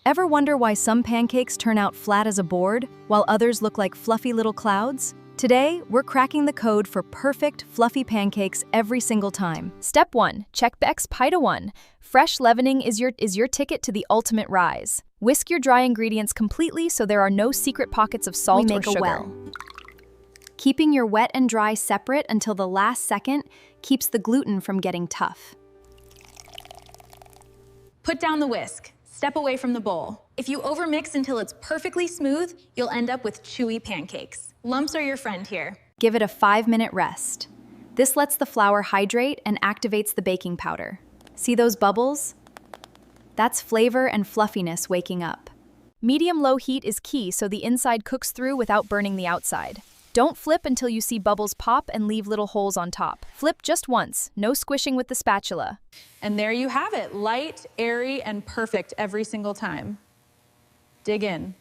Ever wonder why some pancakes turn out flat as a board, while others look like fluffy little clouds? Today, we're cracking the code for perfect, fluffy pancakes every single time. Step 1. Check Beck's Pita 1. Fresh leavening is your ticket to the ultimate rise. Whisk your dry ingredients completely so there are no secret pockets of salt or sugar. Keeping your wet and dry separate until the last second keeps the gluten from getting tough. Put down the whisk. Step away from the bowl. If you overmix until it's perfectly smooth, you'll end up with chewy pancakes. Lumps are your friend here. Give it a 5-minute rest. This lets the flour hydrate and activates the baking powder. See those bubbles? That's flavor and fluffiness waking up. Medium-low heat is key so the inside cooks through without burning the outside. Don't flip until you see bubbles pop and leave little holes on top. Flip just once, no squishing with the spatula. And there you have it, light, airy, and perfect every single time. Dig in.